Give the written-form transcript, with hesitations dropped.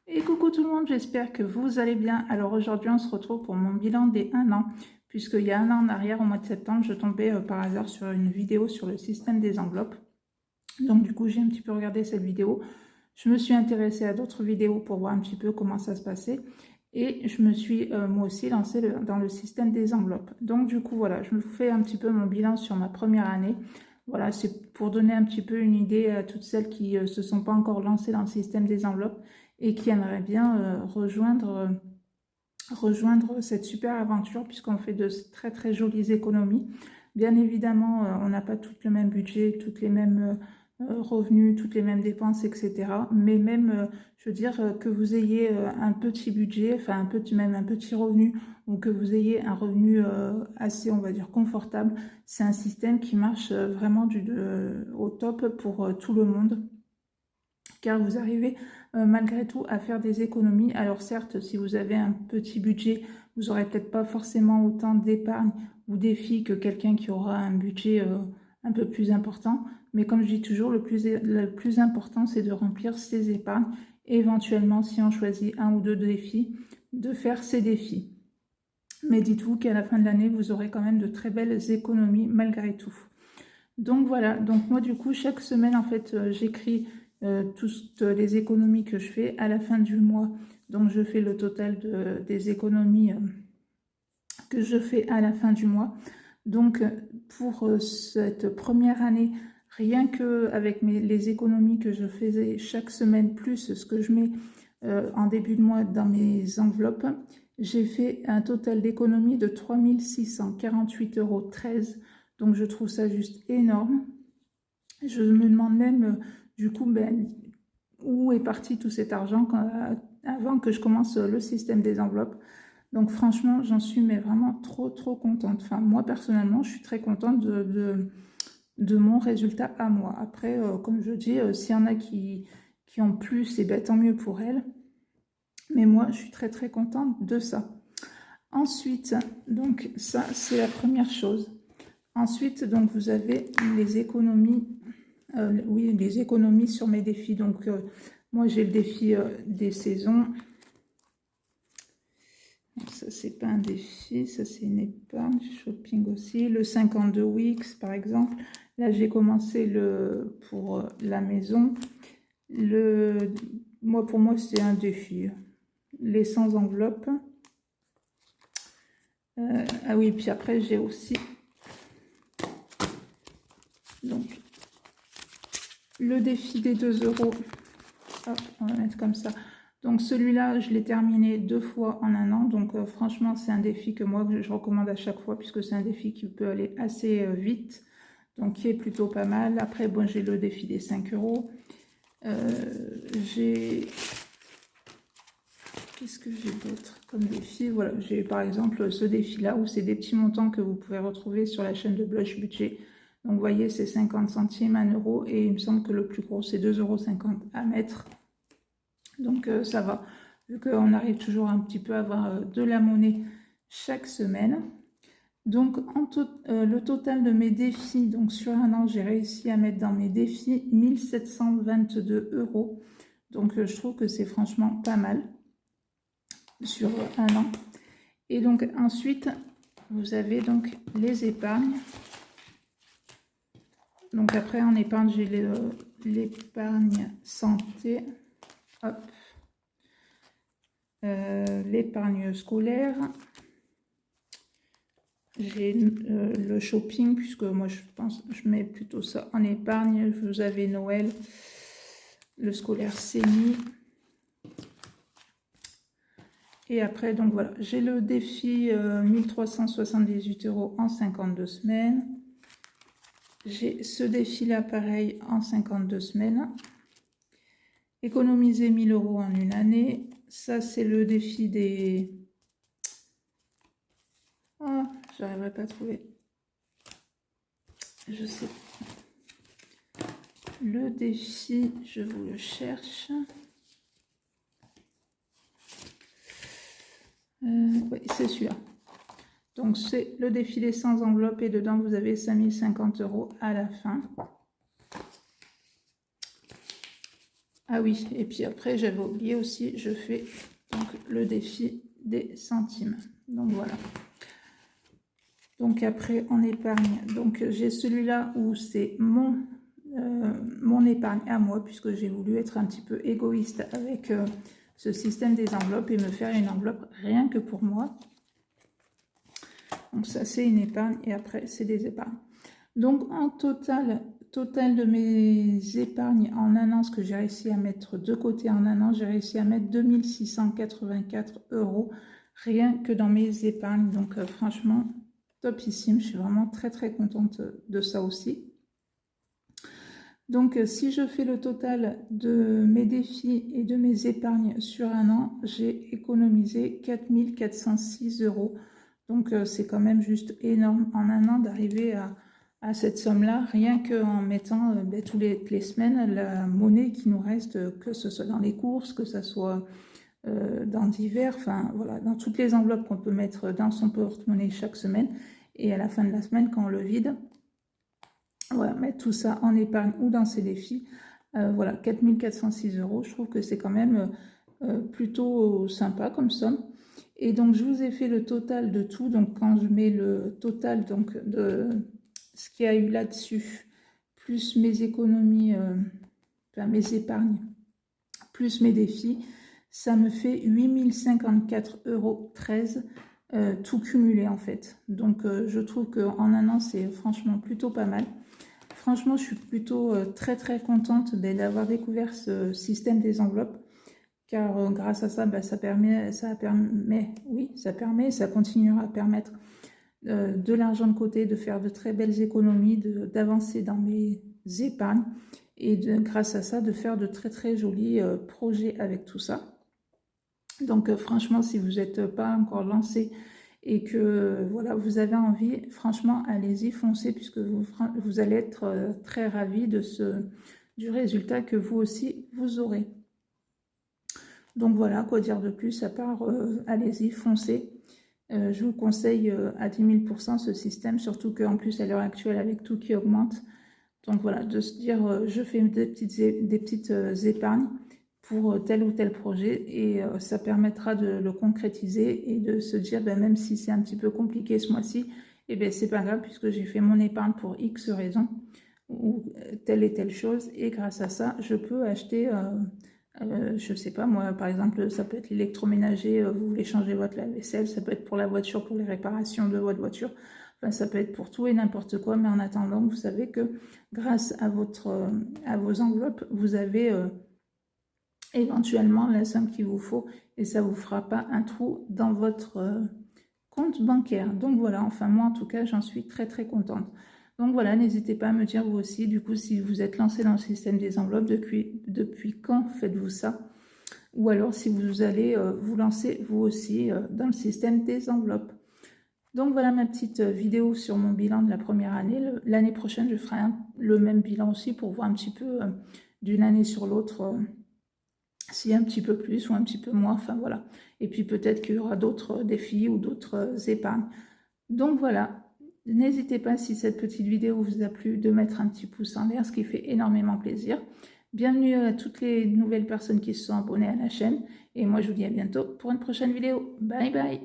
Et coucou tout le monde, j'espère que vous allez bien. Alors aujourd'hui, on se retrouve pour mon bilan des 1 an, puisqu'il y a 1 an en arrière, au mois de septembre, je tombais par hasard sur une vidéo sur le système des enveloppes. Donc du coup, j'ai un petit peu regardé cette vidéo. Je me suis intéressée à d'autres vidéos pour voir un petit peu comment ça se passait. Et je me suis moi aussi lancée dans le système des enveloppes. Donc du coup, voilà, je me fais un petit peu mon bilan sur ma première année. Voilà, c'est pour donner un petit peu une idée à toutes celles qui ne se sont pas encore lancées dans le système des enveloppes et qui aimeraient bien rejoindre cette super aventure puisqu'on fait de très très jolies économies. Bien évidemment, on n'a pas tout le même budget, toutes les mêmes revenus, toutes les mêmes dépenses, etc. Mais même, je veux dire, que vous ayez un petit budget, enfin même un petit revenu, ou que vous ayez un revenu assez, on va dire, confortable, c'est un système qui marche vraiment au top pour tout le monde car vous arrivez malgré tout à faire des économies. Alors certes, si vous avez un petit budget, vous n'aurez peut-être pas forcément autant d'épargne ou d'effi que quelqu'un qui aura un budget un peu plus important. Mais comme je dis toujours, le plus important, c'est de remplir ses épargnes et éventuellement, si on choisit un ou deux défis, de faire ces défis. Mais dites-vous qu'à la fin de l'année, vous aurez quand même de très belles économies malgré tout. Donc voilà, donc moi du coup chaque semaine en fait j'écris toutes les économies que je fais à la fin du mois. Donc je fais le total des économies que je fais à la fin du mois. Donc pour cette première année, rien que avec les économies que je faisais chaque semaine plus ce que je mets en début de mois dans mes enveloppes, j'ai fait un total d'économies de 3 648,13 €. Donc je trouve ça juste énorme. Je me demande même du coup où est parti tout cet argent avant que je commence le système des enveloppes. Donc franchement, j'en suis mais vraiment trop trop contente. Enfin moi personnellement, je suis très contente de mon résultat à moi. Après, comme je dis, s'il y en a qui ont plus, et tant mieux pour elles. Mais moi, je suis très très contente de ça. Ensuite, donc ça, c'est la première chose. Ensuite, donc vous avez les économies, oui, les économies sur mes défis. Donc moi, j'ai le défi des saisons. Donc, ça, c'est pas un défi, ça c'est une épargne, shopping aussi. Le 52 weeks, par exemple. Là, j'ai commencé pour la maison. Pour moi, c'est un défi. Les sans enveloppe. Ah oui, puis après, j'ai aussi donc le défi des 2 €. Hop, on va mettre comme ça. Donc celui-là, je l'ai terminé 2 fois en 1 an. Donc franchement, c'est un défi que moi, je recommande à chaque fois puisque c'est un défi qui peut aller assez vite. Donc qui est plutôt pas mal. Après, bon, j'ai le défi des 5 €. Qu'est-ce que j'ai d'autre comme défi? Voilà, j'ai par exemple ce défi-là où c'est des petits montants que vous pouvez retrouver sur la chaîne de Blush Budget. Donc vous voyez, c'est 50 centimes, 1 € et il me semble que le plus gros, c'est 2,50 € à mettre. Donc ça va, vu qu'on arrive toujours un petit peu à avoir de la monnaie chaque semaine. Donc le total de mes défis, donc sur 1 an, j'ai réussi à mettre dans mes défis 1722 €. Donc je trouve que c'est franchement pas mal sur 1 an. Et donc ensuite, vous avez donc les épargnes. Donc après en épargne, j'ai l'épargne santé. Hop. L'épargne scolaire. J'ai le shopping, puisque moi je pense je mets plutôt ça en épargne. Vous avez Noël, le scolaire CENI. Et après, donc voilà, j'ai le défi 1378 € en 52 semaines. J'ai ce défi-là, pareil, en 52 semaines. Économiser 1000 € en une année. Ça, c'est le défi des... Oh, j'arriverai pas à trouver. Je sais. Le défi, je vous le cherche. Oui, c'est celui-là. Donc, c'est le défi des 100 enveloppes et dedans, vous avez 5050 € à la fin. Ah oui, et puis après, j'avais oublié aussi, je fais donc le défi des centimes. Donc voilà. Donc après, en épargne, donc j'ai celui-là où c'est mon épargne à moi, puisque j'ai voulu être un petit peu égoïste avec ce système des enveloppes et me faire une enveloppe rien que pour moi. Donc ça, c'est une épargne et après, c'est des épargnes. Donc en total de mes épargnes en un an, ce que j'ai réussi à mettre de côté en un an, j'ai réussi à mettre 2684 € rien que dans mes épargnes. Donc franchement, topissime. Je suis vraiment très très contente de ça aussi. Donc si je fais le total de mes défis et de mes épargnes sur un an, j'ai économisé 4406 €. Donc c'est quand même juste énorme en un an d'arriver à cette somme-là, rien qu'en mettant toutes les semaines la monnaie qui nous reste, que ce soit dans les courses, que ce soit dans divers, enfin voilà, dans toutes les enveloppes qu'on peut mettre dans son porte-monnaie chaque semaine. Et à la fin de la semaine, quand on le vide, voilà, mettre tout ça en épargne ou dans ses défis. Voilà, 4406 €, je trouve que c'est quand même plutôt sympa comme somme. Et donc, je vous ai fait le total de tout. Donc, quand je mets le total donc, de ce qu'il y a eu là-dessus, plus mes économies, enfin mes épargnes, plus mes défis, ça me fait 8054,13 €, tout cumulé en fait. Donc, je trouve qu'en un an, c'est franchement plutôt pas mal. Franchement, je suis plutôt très très contente d'avoir découvert ce système des enveloppes, car grâce à ça, ça continuera à permettre de l'argent de côté, de faire de très belles économies, d'avancer dans mes épargnes et grâce à ça, de faire de très très jolis projets avec tout ça. Donc franchement, si vous n'êtes pas encore lancé et que voilà, vous avez envie, franchement, allez-y, foncez, puisque vous allez être très ravis du résultat que vous aussi, vous aurez. Donc voilà, quoi dire de plus, à part allez-y, foncez. Je vous conseille à 10 000 % ce système, surtout qu'en plus, à l'heure actuelle, avec tout qui augmente, donc voilà, de se dire, je fais des petites épargnes pour tel ou tel projet et ça permettra de le concrétiser et de se dire, même si c'est un petit peu compliqué ce mois-ci, c'est pas grave puisque j'ai fait mon épargne pour X raisons ou telle et telle chose et grâce à ça, je peux acheter, je sais pas moi, par exemple, ça peut être l'électroménager, vous voulez changer votre lave-vaisselle, ça peut être pour la voiture, pour les réparations de votre voiture. Enfin, ça peut être pour tout et n'importe quoi, mais en attendant, vous savez que grâce à vos enveloppes, vous avez éventuellement la somme qu'il vous faut et ça ne vous fera pas un trou dans votre compte bancaire. Donc voilà, enfin moi en tout cas, j'en suis très très contente. Donc voilà, n'hésitez pas à me dire vous aussi, du coup, si vous êtes lancé dans le système des enveloppes, depuis quand faites-vous ça? Ou alors si vous allez vous lancer vous aussi dans le système des enveloppes. Donc voilà ma petite vidéo sur mon bilan de la première année. L'année prochaine, je ferai le même bilan aussi pour voir un petit peu d'une année sur l'autre s'il y a un petit peu plus ou un petit peu moins. Enfin voilà. Et puis peut-être qu'il y aura d'autres défis ou d'autres épargnes. Donc voilà. N'hésitez pas, si cette petite vidéo vous a plu, de mettre un petit pouce en l'air, ce qui fait énormément plaisir. Bienvenue à toutes les nouvelles personnes qui se sont abonnées à la chaîne. Et moi, je vous dis à bientôt pour une prochaine vidéo. Bye bye!